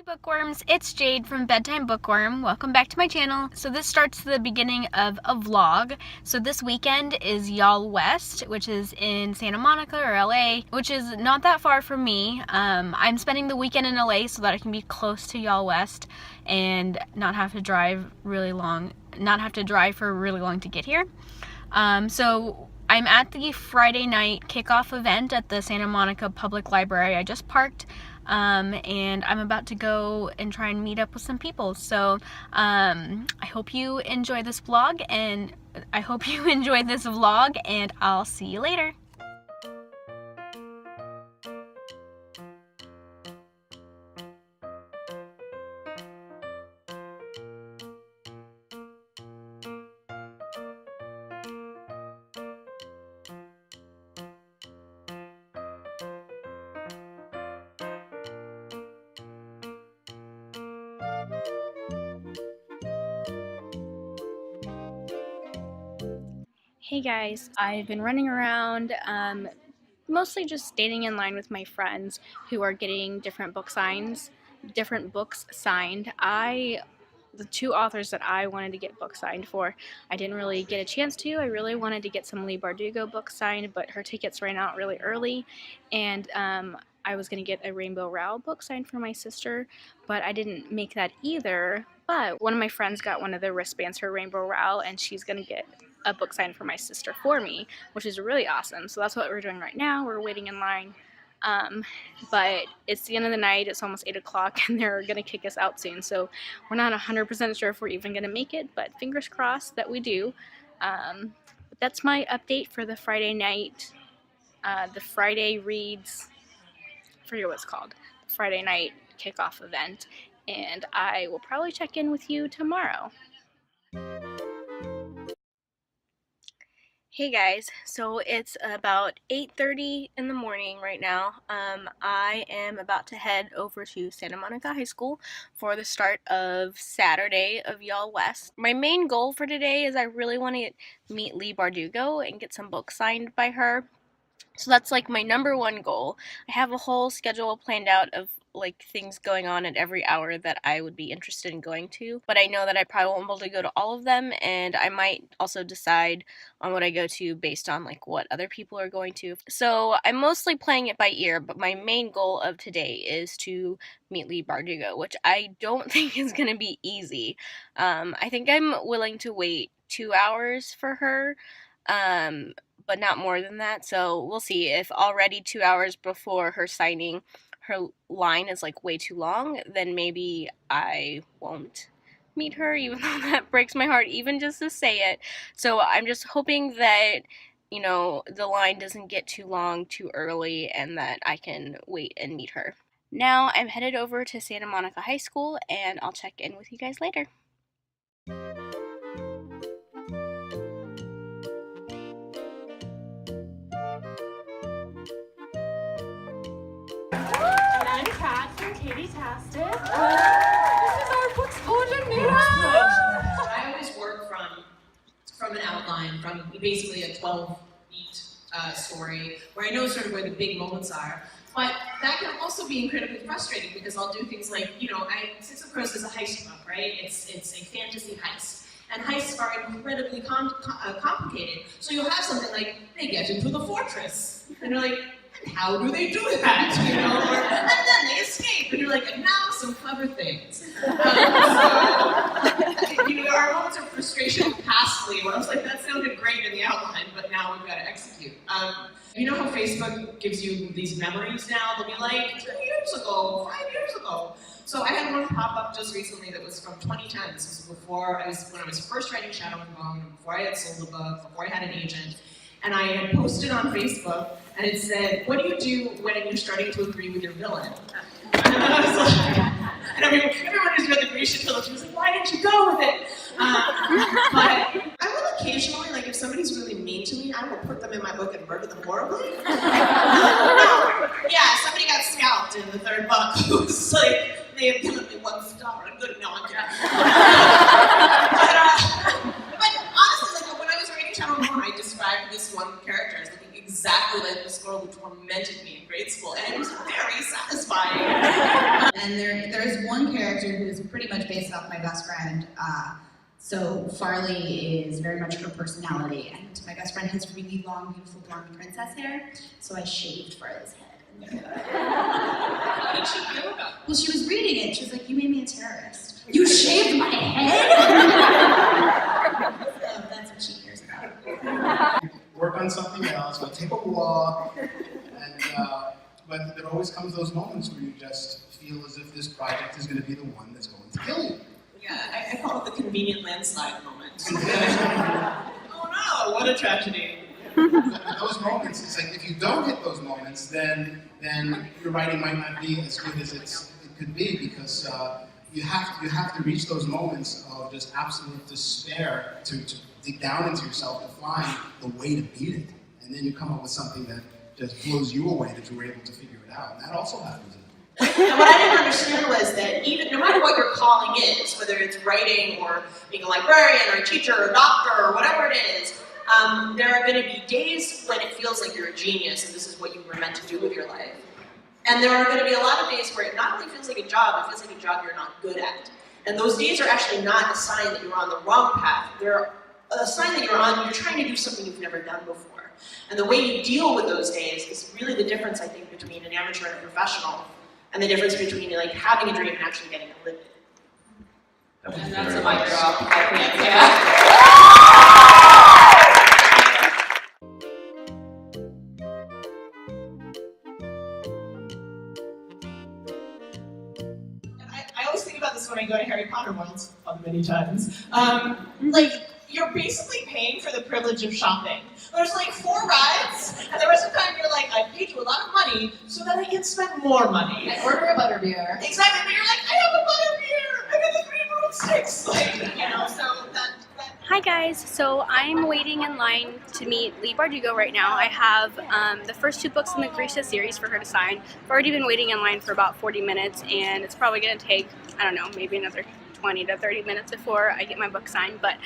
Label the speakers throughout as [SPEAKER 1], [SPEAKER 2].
[SPEAKER 1] Bookworms, it's Jade from Bedtime Bookworm. Welcome back to my channel. So this starts the beginning of a vlog. So this weekend is YALLWEST, which is in Santa Monica or LA, which is not that far from me. I'm spending the weekend in LA so that I can be close to YALLWEST and not have to drive for really long to get here. So I'm at the Friday night kickoff event at the Santa Monica Public Library. I just parked. And I'm about to go and try and meet up with some people. So I hope you enjoy this vlog, and I'll see you later. Hey guys, I've been running around, mostly just standing in line with my friends who are getting different books signed. The two authors that I wanted to get books signed for, I didn't really get a chance to. I really wanted to get some Leigh Bardugo books signed, but her tickets ran out really early, and I was going to get a Rainbow Rowell book signed for my sister, but I didn't make that either. But one of my friends got one of the wristbands for Rainbow Rowell, and she's going to get a book signed for my sister for me, which is really awesome. So that's what we're doing right now. We're waiting in line. But it's the end of the night. It's almost 8 o'clock, and they're going to kick us out soon. So we're not 100% sure if we're even going to make it, but fingers crossed that we do. But that's my update for the Friday night, the Friday Reads, I forget what it's called, the Friday night kickoff event. And I will probably check in with you tomorrow. Hey guys, so it's about 8:30 in the morning right now. I am about to head over to Santa Monica High School for the start of Saturday of YALLWEST. My main goal for today is I really want to meet Leigh Bardugo and get some books signed by her. So that's like my number one goal. I have a whole schedule planned out of like things going on at every hour that I would be interested in going to, but I know that I probably won't be able to go to all of them, and I might also decide on what I go to based on like what other people are going to. So I'm mostly playing it by ear, but my main goal of today is to meet Leigh Bardugo, which I don't think is going to be easy. I think I'm willing to wait 2 hours for her, but not more than that. So we'll see. If already 2 hours before her signing her line is like way too long, then maybe I won't meet her, even though that breaks my heart even just to say it. So I'm just hoping that, you know, the line doesn't get too long too early and that I can wait and meet her. Now I'm headed over to Santa Monica High School, and I'll check in with you guys later.
[SPEAKER 2] This is our book's coordinator.
[SPEAKER 3] I always work from an outline, from basically a 12-beat story, where I know sort of where the big moments are. But that can also be incredibly frustrating because I'll do things like, you know, Six of Crows is a heist book, right? It's a fantasy heist. And heists are incredibly complicated. So you'll have something like, they get into the fortress. And you're like, how do they do that? You know, and then they escape, and you're like, and now some clever things. So, you know, there are moments of frustration pastly where I was like, that sounded great in the outline, but now we've got to execute. You know how Facebook gives you these memories now? They'll be like, 2 years ago, 5 years ago. So I had one pop up just recently that was from 2010. This was when I was first writing Shadowing Bone, before I had sold the book, before I had an agent. And I had posted on Facebook, and it said, what do you do when you're starting to agree with your villain? And everyone who's read the Grecian trilogy was like, why didn't you go with it? But I will occasionally, like if somebody's really mean to me, I will put them in my book and murder them horribly. Yeah, somebody got scalped in the third book. It was like, they have given me 1 star. I'm good, no, I'm kidding. But honestly, like when I was writing Shadowing Bone, I described this one character as looking exactly like this girl who tormented me in grade school, and it was very satisfying. And there's
[SPEAKER 4] there's one character who is pretty much based off my best friend. So Farley is very much her personality, and my best friend has really long, beautiful blonde princess hair, so I shaved Farley's head.
[SPEAKER 3] How did she feel about it?
[SPEAKER 4] Well, she was reading it, she was like, you made me a terrorist. You shaved my head? So that's what she cares about.
[SPEAKER 5] Work on something else, we'll take a walk, but there always comes those moments where you just feel as if this project is going to be the one that's going to kill you.
[SPEAKER 3] Yeah, I call it the convenient landslide moment. Oh no, what a tragedy.
[SPEAKER 5] Those moments, it's like if you don't hit those moments, then your writing might not be as good as it could be, because you have to reach those moments of just absolute despair to dig down into yourself to find the way to beat it, and then you come up with something that just blows you away that you were able to figure it out. And that also happens.
[SPEAKER 3] And what I didn't understand was that even, no matter what your calling is, whether it's writing or being a librarian or a teacher or a doctor or whatever it is, there are going to be days when it feels like you're a genius and this is what you were meant to do with your life. And there are going to be a lot of days where it not only feels like a job, it feels like a job you're not good at. And those days are actually not a sign that you're on the wrong path. They're a sign that you're trying to do something you've never done before. And the way you deal with those days is really the difference, I think, between an amateur and a professional. And the difference between like having a dream and actually getting to live it. And that's a mic drop, I think, yeah. I always think about this when I go to Harry Potter World, many times. Like, you're basically paying for the privilege of shopping. There's like 4 rides, and the rest of the time you're like, I paid you a lot of money so that I can spend more money.
[SPEAKER 2] And order a butterbeer.
[SPEAKER 3] Exactly, but you're like, I have a butterbeer! I got the 3 broomsticks! Like, you know, so that...
[SPEAKER 1] Hi guys, so I'm waiting in line to meet Leigh Bardugo right now. I have the first 2 books in the Grisha series for her to sign. I've already been waiting in line for about 40 minutes, and it's probably going to take, I don't know, maybe another 20 to 30 minutes before I get my book signed, but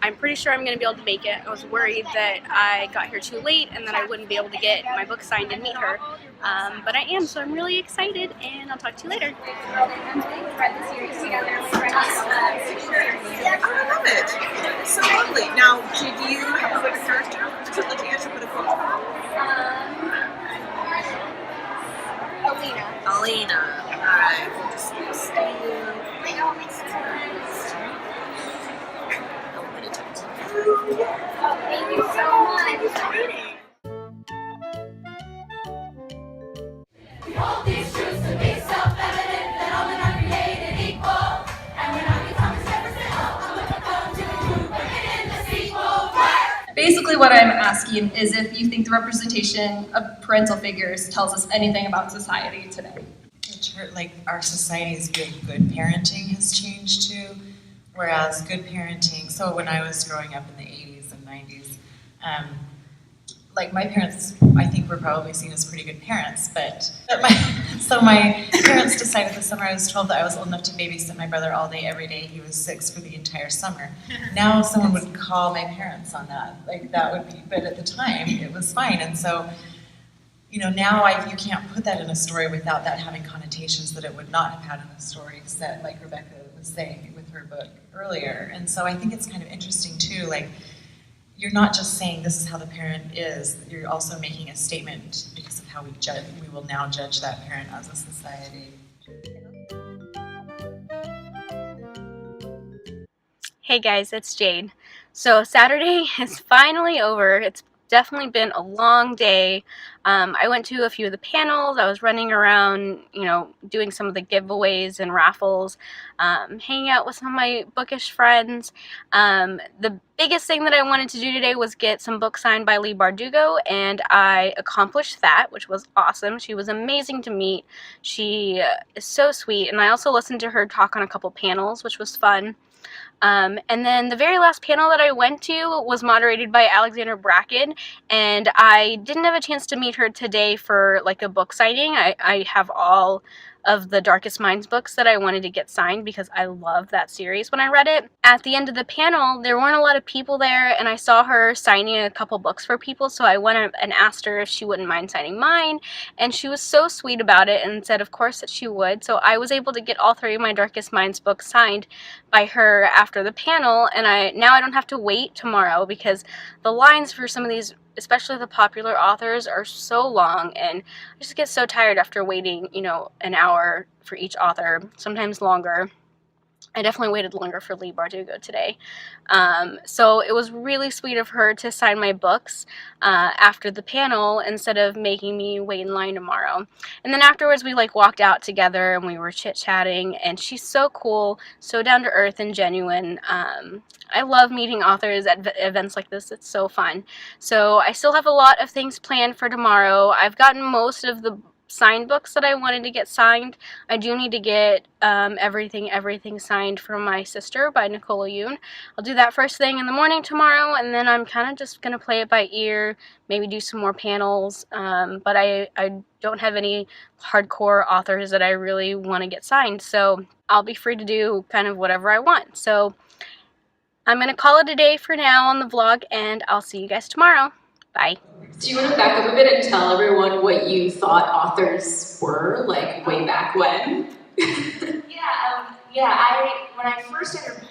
[SPEAKER 1] I'm pretty sure I'm going to be able to make it. I was worried that I got here too late and that I wouldn't be able to get my book signed and meet her. But I am, so I'm really excited, and I'll talk to you later.
[SPEAKER 6] Read the series together.
[SPEAKER 3] I love it. It's so lovely. Now, did you have a favorite character? Like you guys should put a quote.
[SPEAKER 6] Alina.
[SPEAKER 3] Alina. Alright. We'll just stay.
[SPEAKER 6] Thank you so much. We hold these truths to be self-evident, that all men are created equal, and we're not the Thomas Jefferson. I'm looking forward to the truth, but in the sequel.
[SPEAKER 2] Basically what I'm asking is if you think the representation of parental figures tells us anything about society today.
[SPEAKER 7] Like our society's good parenting has changed too, whereas good parenting, so when I was growing up in the 80s and 90s, like my parents, I think were probably seen as pretty good parents, but my parents decided this summer, I was told that I was old enough to babysit my brother all day, every day. He was 6 for the entire summer. Now someone would call my parents on that, like that would be, but at the time it was fine. And so, you know, now you can't put that in a story without that having connotations that it would not have had in a story set, like Rebecca was saying with her book earlier. And so I think it's kind of interesting too, like, you're not just saying this is how the parent is, you're also making a statement because of how we will now judge that parent as a society.
[SPEAKER 1] Hey guys, it's Jade. So Saturday is finally over. It's definitely been a long day. I went to a few of the panels. I was running around, you know, doing some of the giveaways and raffles, hanging out with some of my bookish friends. The biggest thing that I wanted to do today was get some books signed by Leigh Bardugo, and I accomplished that, which was awesome. She was amazing to meet. She is so sweet, and I also listened to her talk on a couple panels, which was fun. And then the very last panel that I went to was moderated by Alexandra Bracken, and I didn't have a chance to meet her today for like a book signing. I have all of the Darkest Minds books that I wanted to get signed because I love that series when I read it. At the end of the panel, there weren't a lot of people there, and I saw her signing a couple books for people, so I went and asked her if she wouldn't mind signing mine, and she was so sweet about it and said of course that she would. So I was able to get all 3 of my Darkest Minds books signed by her after the panel, and now I don't have to wait tomorrow because the lines for some of these, especially the popular authors, are so long, and I just get so tired after waiting, you know, an hour for each author, sometimes longer. I definitely waited longer for Leigh Bardugo today. So it was really sweet of her to sign my books after the panel instead of making me wait in line tomorrow. And then afterwards we like walked out together and we were chit-chatting, and she's so cool, so down to earth and genuine. I love meeting authors at events like this. It's so fun. So I still have a lot of things planned for tomorrow. I've gotten most of the signed books that I wanted to get signed. I do need to get Everything Signed from My Sister by Nicola Yoon. I'll do that first thing in the morning tomorrow, and then I'm kind of just going to play it by ear, maybe do some more panels, but I don't have any hardcore authors that I really want to get signed, so I'll be free to do kind of whatever I want. So I'm going to call it a day for now on the vlog, and I'll see you guys tomorrow. Bye.
[SPEAKER 8] Do you want to back up a bit and tell everyone what you thought authors were, like, way back when?
[SPEAKER 9] When I first started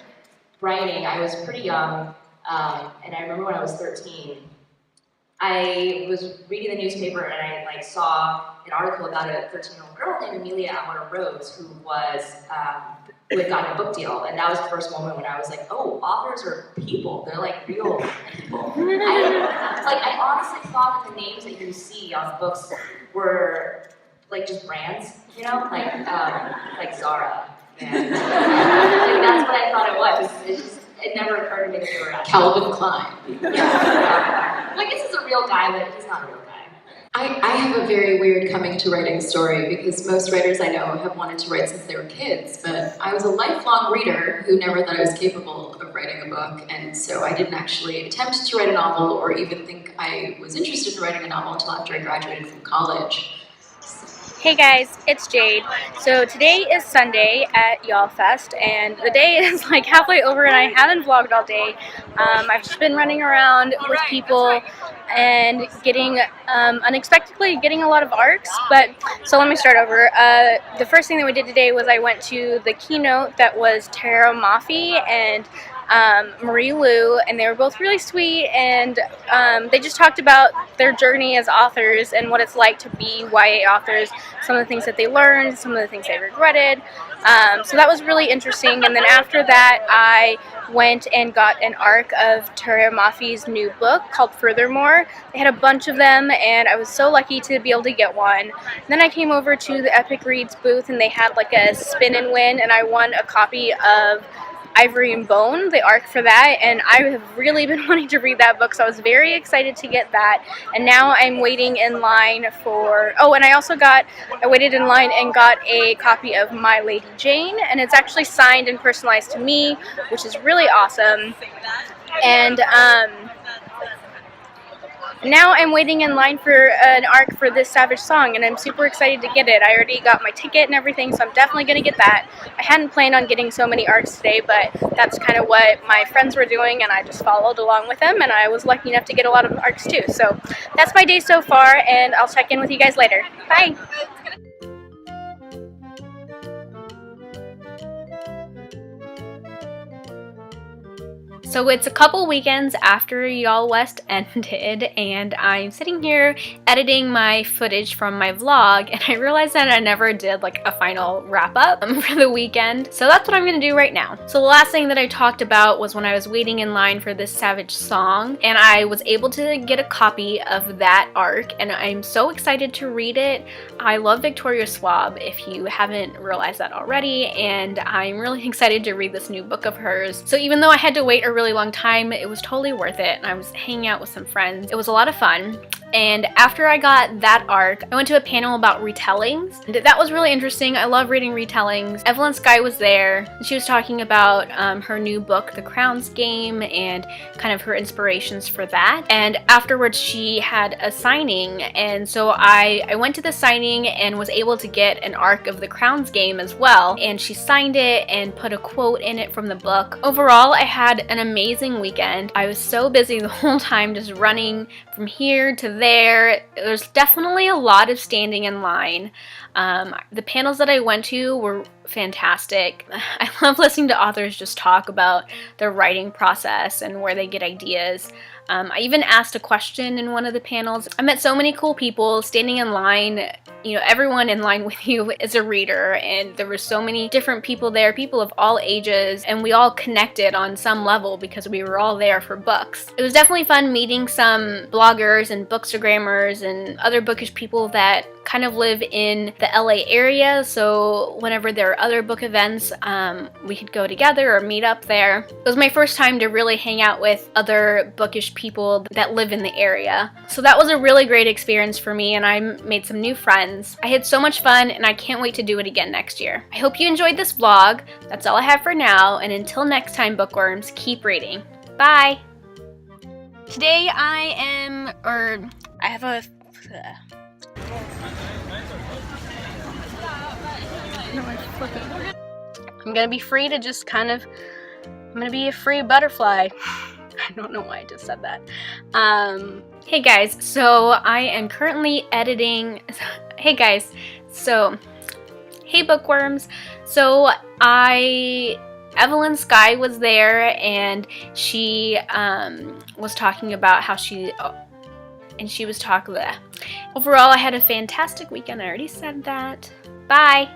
[SPEAKER 9] writing, I was pretty young, and I remember when I was 13, I was reading the newspaper and I saw an article about a 13-year-old girl named Amelia Almora Rhodes who who had gotten a book deal, and that was the first moment when I was like, oh, authors are people. They're like real people. I honestly thought that the names that you see on books were like just brands, you know, like Zara. And that's what I thought it was. It never occurred to me that they were actually
[SPEAKER 8] Calvin Klein.
[SPEAKER 9] Yeah. Like, this is a real guy, but he's not a real guy.
[SPEAKER 8] I have a very weird coming to writing story because most writers I know have wanted to write since they were kids, but I was a lifelong reader who never thought I was capable of writing a book, and so I didn't actually attempt to write a novel or even think I was interested in writing a novel until after I graduated from college.
[SPEAKER 1] Hey guys, it's Jade. So today is Sunday at YALLWEST, and the day is like halfway over and I haven't vlogged all day. I've just been running around with people and getting, unexpectedly getting a lot of arcs, so let me start over. The first thing that we did today was I went to the keynote that was Tahereh, Mafi, and Marie Lou, and they were both really sweet, and they just talked about their journey as authors and what it's like to be YA authors, some of the things that they learned, some of the things they regretted. So that was really interesting, and then after that I went and got an arc of Tahereh Mafi's new book called Furthermore. They had a bunch of them, and I was so lucky to be able to get one. And then I came over to the Epic Reads booth, and they had like a spin and win, and I won a copy of Ivory and Bone, the arc for that, and I have really been wanting to read that book, so I was very excited to get that. And now I'm waiting in line for, and I waited in line and got a copy of My Lady Jane, and it's actually signed and personalized to me, which is really awesome. And now I'm waiting in line for an arc for This Savage Song, and I'm super excited to get it. I already got my ticket and everything, so I'm definitely going to get that. I hadn't planned on getting so many arcs today, but that's kind of what my friends were doing, and I just followed along with them, and I was lucky enough to get a lot of arcs too. So that's my day so far, and I'll check in with you guys later. Bye! So it's a couple weekends after YALLWEST ended, and I'm sitting here editing my footage from my vlog, and I realized that I never did like a final wrap up for the weekend. So that's what I'm gonna do right now. So the last thing that I talked about was when I was waiting in line for This Savage Song, and I was able to get a copy of that arc, and I'm so excited to read it. I love Victoria Schwab, if you haven't realized that already, and I'm really excited to read this new book of hers. So even though I had to wait a really long time, it was totally worth it, and I was hanging out with some friends. It was a lot of fun. And after I got that arc, I went to a panel about retellings. And that was really interesting. I love reading retellings. Evelyn Skye was there. She was talking about her new book, The Crown's Game, and kind of her inspirations for that. And afterwards, she had a signing. And so I went to the signing and was able to get an arc of The Crown's Game as well. And she signed it and put a quote in it from the book. Overall, I had an amazing weekend. I was so busy the whole time just running from here to there. There's definitely a lot of standing in line. The panels that I went to were fantastic. I love listening to authors just talk about their writing process and where they get ideas. I even asked a question in one of the panels. I met so many cool people standing in line. You know, everyone in line with you is a reader, and there were so many different people there, people of all ages, and we all connected on some level because we were all there for books. It was definitely fun meeting some bloggers and bookstagrammers and other bookish people that kind of live in the LA area, so whenever there are other book events, we could go together or meet up there. It was my first time to really hang out with other bookish people that live in the area. So that was a really great experience for me, and I made some new friends. I had so much fun, and I can't wait to do it again next year. I hope you enjoyed this vlog. That's all I have for now, and until next time, bookworms, keep reading. Bye! Today I have a... I'm gonna be free to just kind of, I'm gonna be a free butterfly. I don't know why I just said that. Hey guys, so I am currently editing, hey guys, so, hey bookworms, so Evelyn Skye was there, and she was talking about how overall I had a fantastic weekend. I already said that. Bye!